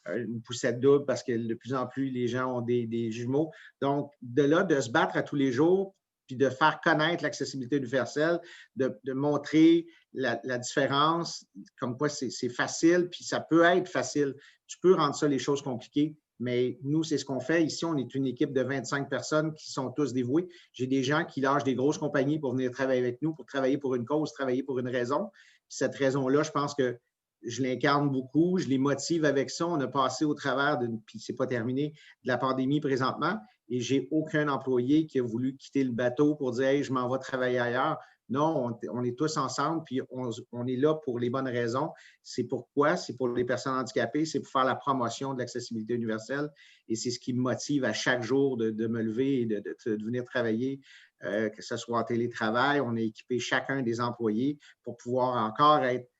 Speaker 2: une poussette double parce que de plus en plus, les gens ont des jumeaux. Donc, de là, de se battre à tous les jours, puis de faire connaître l'accessibilité universelle, de montrer la différence, comme quoi c'est facile, puis ça peut être facile. Tu peux rendre ça les choses compliquées, mais nous, c'est ce qu'on fait. Ici, on est une équipe de 25 personnes qui sont tous dévouées. J'ai des gens qui lâchent des grosses compagnies pour venir travailler avec nous, pour travailler pour une cause, travailler pour une raison. Puis cette raison-là, je pense que je l'incarne beaucoup, je les motive avec ça. On a passé au travers puis c'est pas terminé, de la pandémie présentement, et j'ai aucun employé qui a voulu quitter le bateau pour dire « Hey, je m'en vais travailler ailleurs ». Non, on est tous ensemble, puis on est là pour les bonnes raisons. C'est pourquoi? C'est pour les personnes handicapées, c'est pour faire la promotion de l'accessibilité universelle, et c'est ce qui me motive à chaque jour de me lever et de venir travailler que ce soit en télétravail. On a équipé chacun des employés pour pouvoir encore être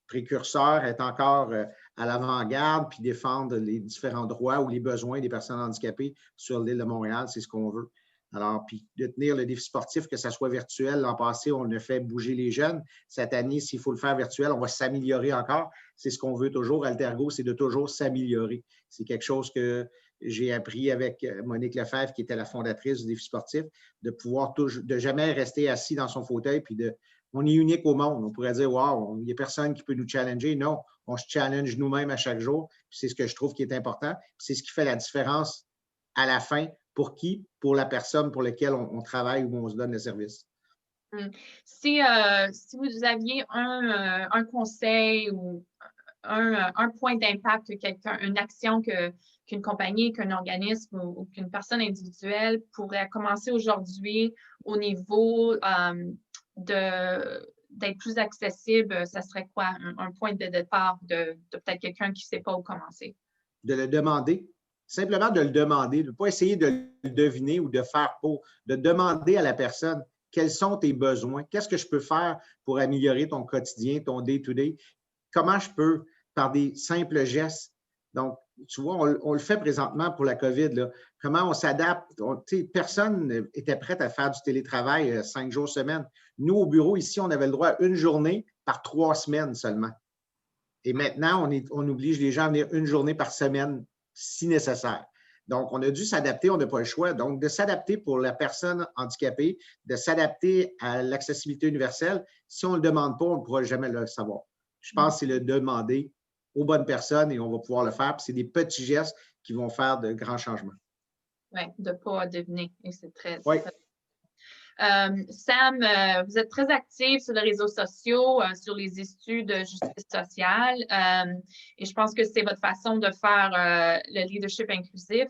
Speaker 2: précurseur, être encore à l'avant-garde, puis défendre les différents droits ou les besoins des personnes handicapées sur l'île de Montréal. C'est ce qu'on veut. Alors, puis de tenir le défi sportif, que ça soit virtuel. L'an passé, on a fait bouger les jeunes. Cette année, s'il faut le faire virtuel, on va s'améliorer encore. C'est ce qu'on veut toujours. Altergo, c'est de toujours s'améliorer. C'est quelque chose que j'ai appris avec Monique Lefebvre, qui était la fondatrice du défi sportif, de pouvoir de jamais rester assis dans son fauteuil, puis on est unique au monde. On pourrait dire, wow, il n'y a personne qui peut nous challenger. Non, on se challenge nous-mêmes à chaque jour. C'est ce que je trouve qui est important. C'est ce qui fait la différence à la fin. Pour qui? Pour la personne pour laquelle on travaille ou on se donne le service.
Speaker 1: Si vous aviez un conseil ou un point d'impact que quelqu'un, une action qu'une compagnie, qu'un organisme ou qu'une personne individuelle pourrait commencer aujourd'hui au niveau d'être plus accessible, ça serait quoi? Un point de départ de peut-être quelqu'un qui ne sait pas où commencer?
Speaker 2: De le demander. Simplement de le demander, de ne pas essayer de le deviner ou de faire pour, de demander à la personne quels sont tes besoins, qu'est-ce que je peux faire pour améliorer ton quotidien, ton day-to-day, comment je peux, par des simples gestes. Donc, tu vois, on le fait présentement pour la COVID, là. Comment on s'adapte. Personne n'était prêt à faire du télétravail 5 jours semaine. Nous, au bureau, ici, on avait le droit à une journée par 3 semaines seulement. Et maintenant, on oblige les gens à venir une journée par semaine si nécessaire. Donc, on a dû s'adapter, on n'a pas le choix. Donc, de s'adapter pour la personne handicapée, de s'adapter à l'accessibilité universelle, si on ne le demande pas, on ne pourra jamais le savoir. Je pense que c'est le demander aux bonnes personnes et on va pouvoir le faire. Puis c'est des petits gestes qui vont faire de grands changements.
Speaker 1: Oui, de ne pas deviner. Et c'est très.
Speaker 2: Oui.
Speaker 1: Sam, vous êtes très active sur les réseaux sociaux, sur les issues de justice sociale, et je pense que c'est votre façon de faire le leadership inclusif.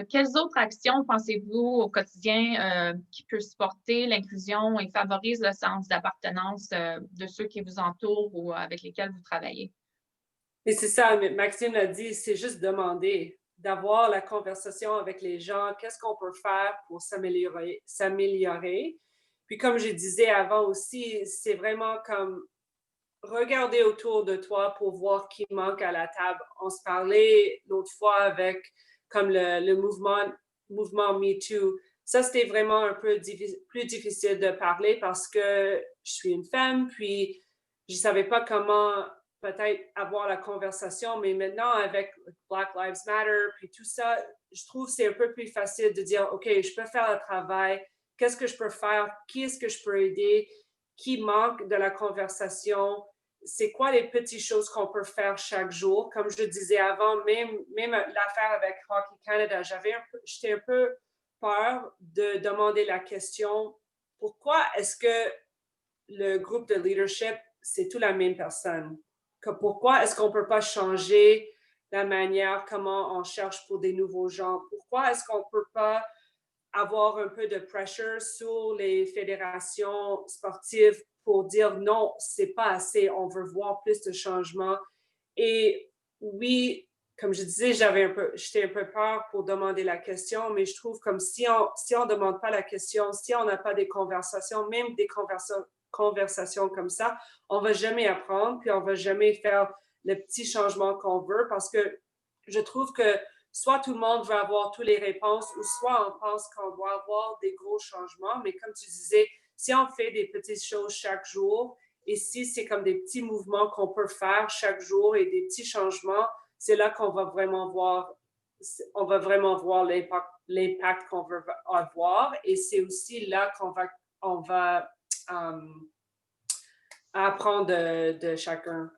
Speaker 1: Quelles autres actions pensez-vous au quotidien qui peuvent supporter l'inclusion et favorisent le sens d'appartenance de ceux qui vous entourent ou avec lesquels vous travaillez?
Speaker 3: Et c'est ça, Maxime l'a dit, c'est juste demander, d'avoir la conversation avec les gens, qu'est-ce qu'on peut faire pour s'améliorer. Puis comme je disais avant aussi, c'est vraiment comme regarder autour de toi pour voir qui manque à la table. On se parlait l'autre fois avec comme le mouvement MeToo. Ça, c'était vraiment un peu plus difficile de parler parce que je suis une femme, puis je ne savais pas comment peut-être avoir la conversation, mais maintenant avec Black Lives Matter, puis tout ça, je trouve que c'est un peu plus facile de dire, OK, je peux faire le travail, qu'est-ce que je peux faire, qui est-ce que je peux aider, qui manque de la conversation, c'est quoi les petites choses qu'on peut faire chaque jour. Comme je disais avant, même l'affaire avec Hockey Canada, j'étais un peu peur de demander la question, pourquoi est-ce que le groupe de leadership, c'est tout la même personne? Pourquoi est-ce qu'on ne peut pas changer la manière comment on cherche pour des nouveaux gens? Pourquoi est-ce qu'on ne peut pas avoir un peu de pressure sur les fédérations sportives pour dire non, c'est pas assez, on veut voir plus de changements. Et oui, comme je disais, j'étais un peu peur pour demander la question, mais je trouve comme si on demande pas la question, si on n'a pas des conversations, même des conversations comme ça, on va jamais apprendre, puis on va jamais faire le petit changement qu'on veut, parce que je trouve que soit tout le monde veut avoir toutes les réponses, ou soit on pense qu'on doit avoir des gros changements. Mais comme tu disais, si on fait des petites choses chaque jour, et si c'est comme des petits mouvements qu'on peut faire chaque jour et des petits changements, c'est là qu'on va vraiment voir, l'impact qu'on veut avoir. Et c'est aussi là qu'on va apprendre de chacun.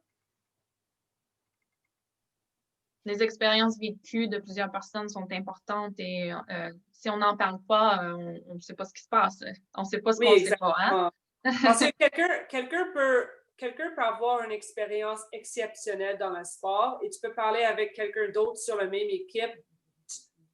Speaker 1: Les expériences vécues de plusieurs personnes sont importantes et si on n'en parle pas, on ne sait pas ce qui se passe. On ne sait pas ce qu'on ne sait pas. Hein?
Speaker 3: Parce que quelqu'un peut avoir une expérience exceptionnelle dans le sport et tu peux parler avec quelqu'un d'autre sur la même équipe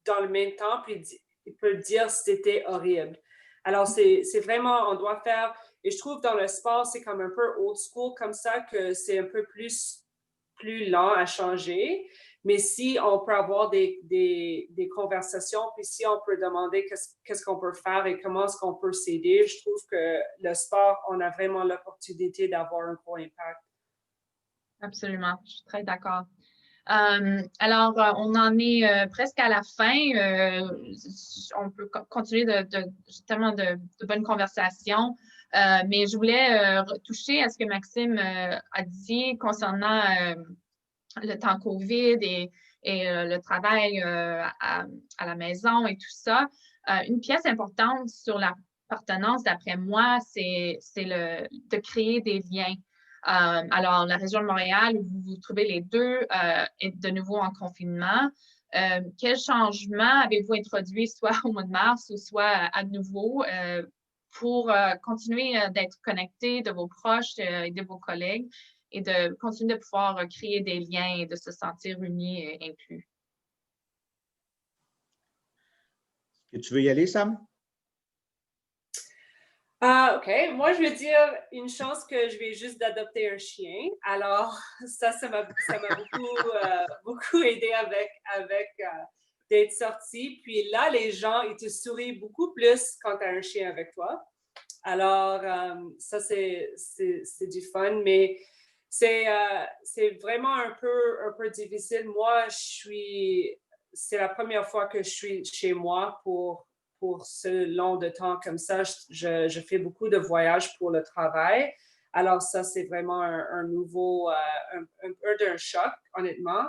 Speaker 3: dans le même temps, puis il peut dire c'était horrible. Alors, c'est vraiment, on doit faire, et je trouve dans le sport, c'est comme un peu old school comme ça, que c'est un peu plus lent à changer. Mais si on peut avoir des conversations, puis si on peut demander qu'est-ce qu'on peut faire et comment est-ce qu'on peut s'aider, je trouve que le sport, on a vraiment l'opportunité d'avoir un gros impact.
Speaker 1: Absolument, je suis très d'accord. Alors, on en est presque à la fin. On peut continuer justement de bonnes conversations, mais je voulais toucher à ce que Maxime a dit concernant le temps COVID et le travail à la maison et tout ça. Une pièce importante sur l'appartenance, d'après moi, c'est de créer des liens. Alors, la région de Montréal, où vous vous trouvez les deux, est de nouveau en confinement. Quel changement avez-vous introduit soit au mois de mars ou soit à nouveau pour continuer d'être connecté de vos proches et de vos collègues et de continuer de pouvoir créer des liens et de se sentir unis et inclus?
Speaker 2: Est-ce que tu veux y aller, Sam?
Speaker 3: OK. Moi, je veux dire une chance que je vais juste d'adopter un chien. Alors, ça m'a beaucoup aidé avec d'être sorti. Puis là, les gens, ils te sourient beaucoup plus quand tu as un chien avec toi. Alors, ça, c'est du fun, mais c'est vraiment un peu difficile. Moi, c'est la première fois que je suis chez moi pour ce long de temps comme ça. Je fais beaucoup de voyages pour le travail. Alors ça, c'est vraiment un nouveau, un peu d'un choc, honnêtement.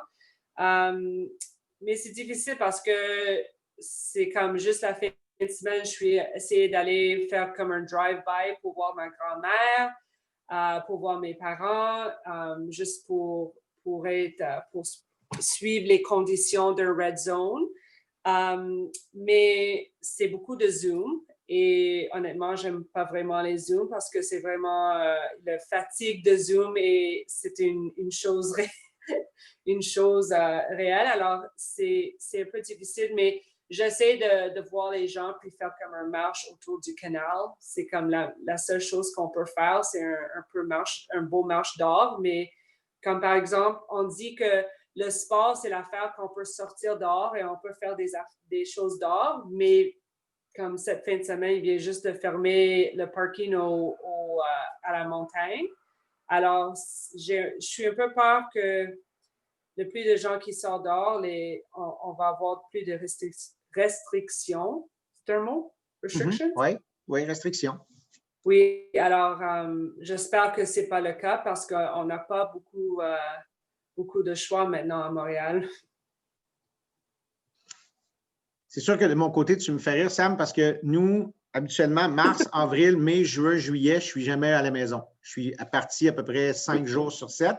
Speaker 3: Mais c'est difficile parce que c'est comme juste la fin de semaine, je suis essayé d'aller faire comme un drive-by pour voir ma grand-mère, pour voir mes parents, juste pour suivre les conditions d'un red zone. Mais c'est beaucoup de Zoom et honnêtement, j'aime pas vraiment les Zooms parce que c'est vraiment la fatigue de Zoom et c'est une chose réelle. Alors, c'est un peu difficile, mais j'essaie de voir les gens puis faire comme une marche autour du canal. C'est comme la seule chose qu'on peut faire, c'est un beau marche dehors, mais comme par exemple, on dit que le sport, c'est l'affaire qu'on peut sortir dehors et on peut faire des choses dehors, mais comme cette fin de semaine, il vient juste de fermer le parking à la montagne. Alors, je suis un peu peur que le plus de gens qui sortent dehors, on va avoir plus de restrictions. C'est un mot? Restriction?
Speaker 2: Oui, restriction.
Speaker 3: Oui, alors j'espère que ce n'est pas le cas parce qu'on n'a pas beaucoup de choix maintenant à Montréal.
Speaker 2: C'est sûr que de mon côté, tu me fais rire, Sam, parce que nous, habituellement, mars, avril, mai, juin, juillet, je ne suis jamais à la maison. Je suis parti à peu près 5 jours sur 7.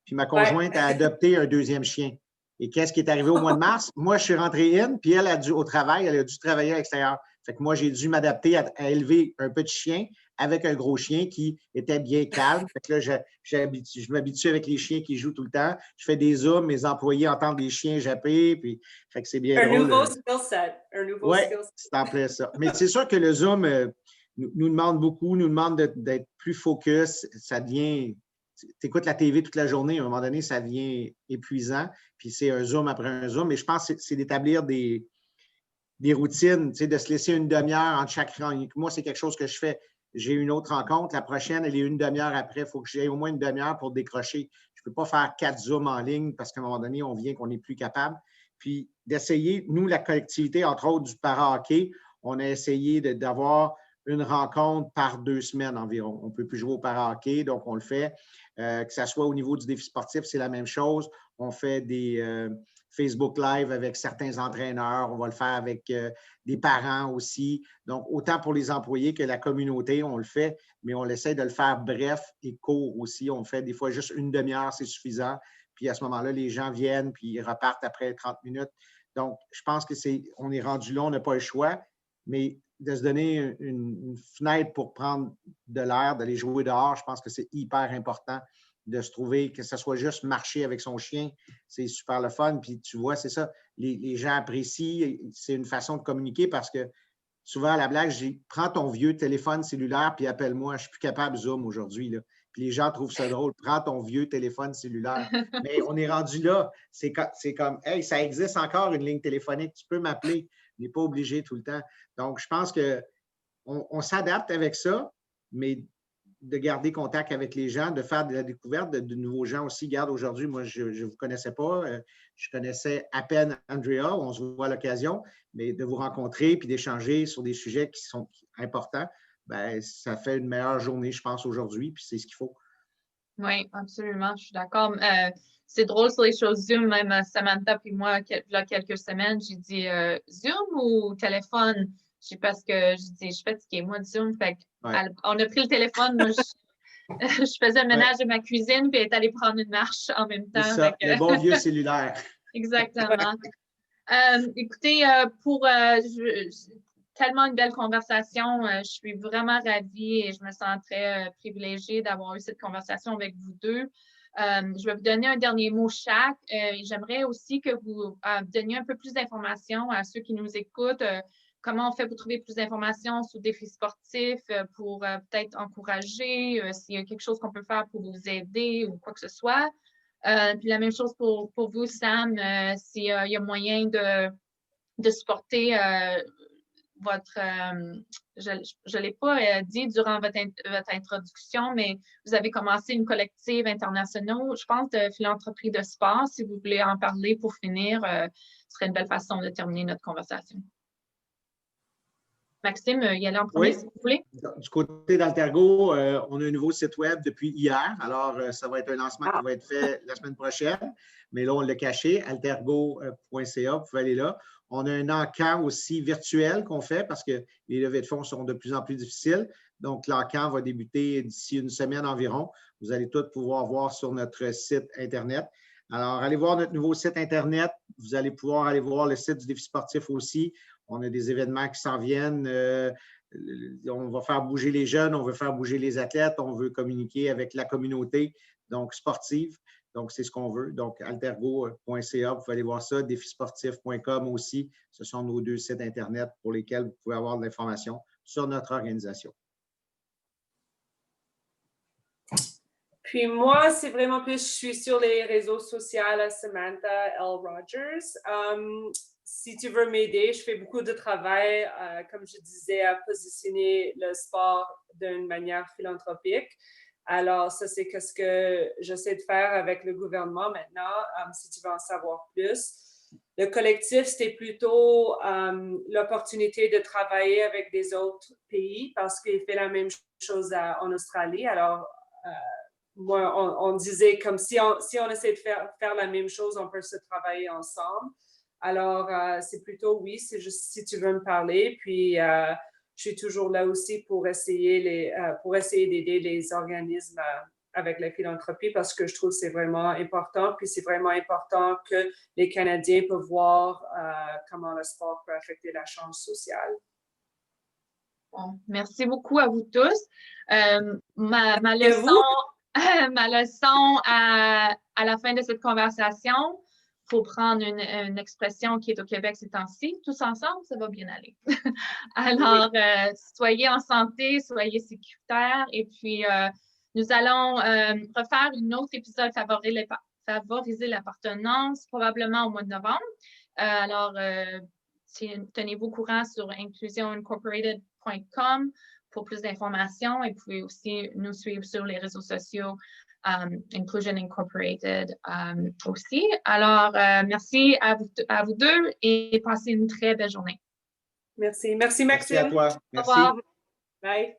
Speaker 2: Puis ma conjointe a adopté un deuxième chien. Et qu'est-ce qui est arrivé au mois de mars? Moi, je suis rentré puis elle au travail, elle a dû travailler à l'extérieur. Fait que moi, j'ai dû m'adapter à élever un petit chien avec un gros chien qui était bien calme. Fait que là, je m'habitue avec les chiens qui jouent tout le temps. Je fais des zooms, mes employés entendent les chiens japper, puis fait que c'est bien drôle.
Speaker 3: Un nouveau skill set.
Speaker 2: Oui, c'est en plein ça. Mais c'est sûr que le Zoom nous demande beaucoup, nous demande d'être plus focus. Ça devient... Tu écoutes la TV toute la journée, à un moment donné, ça devient épuisant. Puis c'est un Zoom après un Zoom. Mais je pense que c'est d'établir des routines, tu sais, de se laisser une demi-heure entre chaque rencontre. Moi, c'est quelque chose que je fais. J'ai une autre rencontre. La prochaine, elle est une demi-heure après. Il faut que j'aie au moins une demi-heure pour décrocher. Je ne peux pas faire 4 Zooms en ligne parce qu'à un moment donné, on vient qu'on n'est plus capable. Puis d'essayer, nous, la collectivité, entre autres, du para-hockey, on a essayé d'avoir une rencontre par 2 semaines environ. On ne peut plus jouer au para-hockey, donc on le fait. Que ce soit au niveau du défi sportif, c'est la même chose. On fait des Facebook Live avec certains entraîneurs. On va le faire avec des parents aussi. Donc, autant pour les employés que la communauté, on le fait, mais on essaie de le faire bref et court aussi. On le fait des fois juste une demi-heure, c'est suffisant. Puis à ce moment-là, les gens viennent puis ils repartent après 30 minutes. Donc, je pense qu'on est rendu là, on n'a pas le choix, mais de se donner une fenêtre pour prendre de l'air, d'aller jouer dehors, je pense que c'est hyper important de se trouver, que ce soit juste marcher avec son chien, c'est super le fun. Puis tu vois, c'est ça, les gens apprécient, c'est une façon de communiquer parce que souvent à la blague, je dis, prends ton vieux téléphone cellulaire puis appelle-moi, je ne suis plus capable Zoom aujourd'hui. Puis les gens trouvent ça drôle. Prends ton vieux téléphone cellulaire. Mais on est rendu là. C'est comme, hey, ça existe encore une ligne téléphonique. Tu peux m'appeler. On n'est pas obligé tout le temps. Donc, je pense qu'on s'adapte avec ça, mais de garder contact avec les gens, de faire de la découverte de nouveaux gens aussi. Regarde, aujourd'hui, moi, je ne vous connaissais pas. Je connaissais à peine Andrea. On se voit à l'occasion, mais de vous rencontrer puis d'échanger sur des sujets qui sont importants, bien, ça fait une meilleure journée, je pense, aujourd'hui, puis c'est ce qu'il faut.
Speaker 1: Oui, absolument, je suis d'accord. C'est drôle sur les choses Zoom, même Samantha puis moi, il y a quelques semaines, j'ai dit Zoom ou téléphone? Je sais parce que je suis fatiguée, moi, de Zoom. Fait on a pris le téléphone, moi, je faisais le ménage de ma cuisine, puis elle est allée prendre une marche en même temps.
Speaker 2: C'est ça, le bon vieux cellulaire.
Speaker 1: Exactement. Écoutez, tellement une belle conversation. Je suis vraiment ravie et je me sens très privilégiée d'avoir eu cette conversation avec vous deux. Je vais vous donner un dernier mot chaque. J'aimerais aussi que vous donniez un peu plus d'informations à ceux qui nous écoutent. Comment on fait pour trouver plus d'informations sur défis sportifs, pour peut-être encourager, s'il y a quelque chose qu'on peut faire pour vous aider ou quoi que ce soit. Puis la même chose pour vous, Sam, s'il y a moyen de supporter votre... je ne l'ai pas dit durant votre introduction, mais vous avez commencé une collective internationale, je pense, de philanthropie de sport. Si vous voulez en parler pour finir, ce serait une belle façon de terminer notre conversation. Maxime, y aller en premier, si vous voulez.
Speaker 2: Du côté d'Altergo, on a un nouveau site web depuis hier. Alors, ça va être un lancement qui va être fait la semaine prochaine. Mais là, on l'a caché, altergo.ca, vous pouvez aller là. On a un encan aussi virtuel qu'on fait parce que les levées de fonds sont de plus en plus difficiles. Donc, l'encan va débuter d'ici une semaine environ. Vous allez tous pouvoir voir sur notre site Internet. Alors, allez voir notre nouveau site Internet. Vous allez pouvoir aller voir le site du défi sportif aussi. On a des événements qui s'en viennent. On va faire bouger les jeunes, on veut faire bouger les athlètes, on veut communiquer avec la communauté, donc sportive. Donc, c'est ce qu'on veut. Donc, altergo.ca, vous pouvez aller voir ça. Défisportif.com aussi. Ce sont nos deux sites Internet pour lesquels vous pouvez avoir de l'information sur notre organisation.
Speaker 3: Puis moi, c'est vraiment plus, je suis sur les réseaux sociaux à Samantha L. Rogers. Si tu veux m'aider, je fais beaucoup de travail, comme je disais, à positionner le sport d'une manière philanthropique. Alors, ça, c'est ce que j'essaie de faire avec le gouvernement maintenant, si tu veux en savoir plus. Le collectif, c'était plutôt l'opportunité de travailler avec des autres pays parce qu'il fait la même chose en Australie. Alors, moi, on disait comme si on essaie de faire la même chose, on peut se travailler ensemble. Alors, c'est plutôt oui, c'est juste si tu veux me parler. Puis, je suis toujours là aussi pour essayer d'aider les organismes avec la philanthropie parce que je trouve que c'est vraiment important. Puis, c'est vraiment important que les Canadiens peuvent voir comment le sport peut affecter la chance sociale.
Speaker 1: Bon, merci beaucoup à vous tous. Ma leçon à la fin de cette conversation, il faut prendre une expression qui est au Québec ces temps-ci. Tous ensemble, ça va bien aller. Alors, soyez en santé, soyez sécuritaires. Et puis, nous allons refaire un autre épisode favoriser l'appartenance, probablement au mois de novembre. Alors, tenez-vous au courant sur inclusionincorporated.com pour plus d'informations. Et vous pouvez aussi nous suivre sur les réseaux sociaux. Inclusion Incorporated aussi. Alors, merci à vous deux et passez une très belle journée.
Speaker 3: Merci. Merci, Maxime.
Speaker 2: Merci à toi. Merci.
Speaker 3: Au revoir. Bye.